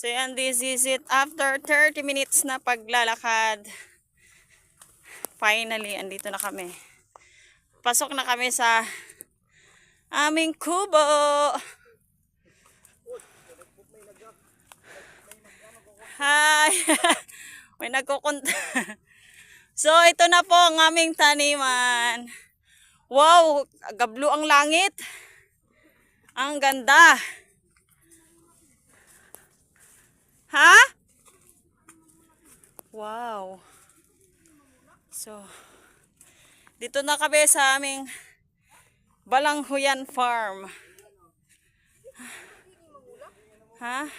So yan, this is it. After 30 minutes na paglalakad, finally, andito na kami. Pasok na kami sa aming kubo. Hi! May nagkukunta. So, ito na po ang aming taniman. Wow! Gablo ang langit. Ang ganda. Ha? Wow. So, dito na kami sa aming Balanghuyan Farm. Ha?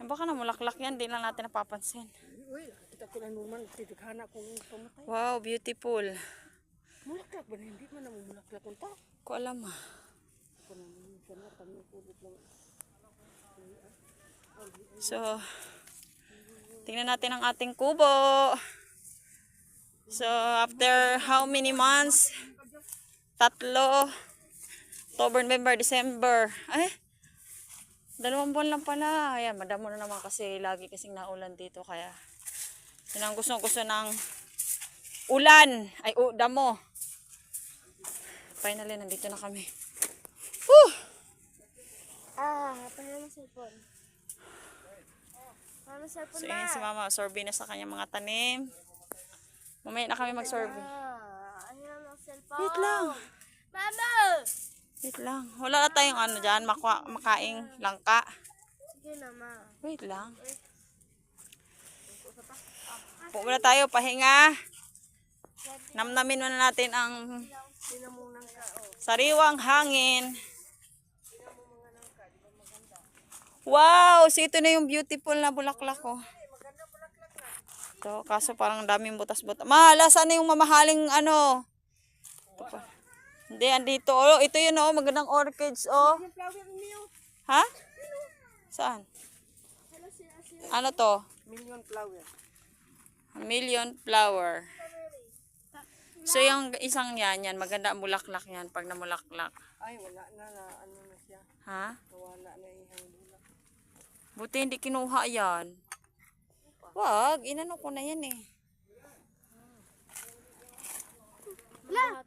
Baka namulaklak yan, di lang natin napapansin. Wow, beautiful. Mulaklak ba na? Hindi man namumulaklak kung ta. Ko alam ah. So, tingnan natin ang ating kubo. So, after how many months? 3. October, November, December. Ay, 2 buwan lang pala. Ayan, madamo na naman kasi lagi kasing naulan dito. Kaya, yun ang gusto ng ulan. Ay, damo. Finally, nandito na kami. Whew! Paano cellphone? Paano cellphone So, yun si Mama. Sorbe na sa kanyang mga tanim. Mamaya na kami mag-sorbe. Ayun ang cellphone. Wait lang. Mama! Wait lang. Wala na tayong ano dyan. Makaing langka. Sige na, ma. Wait lang. Muna tayo, pahinga. Namnamin muna natin ang sariwang hangin. Wow! So ito na yung beautiful na bulaklak ko. Ito, kaso parang daming butas-butas. Mahala, sana yung mamahaling ano. Ito pa. Hindi, andito. Oh, ito yun oh, magandang orchids oh. Ha? Saan? Ano to? Million flower. Million flower. So yung isang yan, maganda ang bulaklak yan pag namulaklak. Ay, wala na ano na siya. Ha? Wala na ihang bulak. Buti hindi kinuha yan. Wag, inano ko na yan eh. Wala.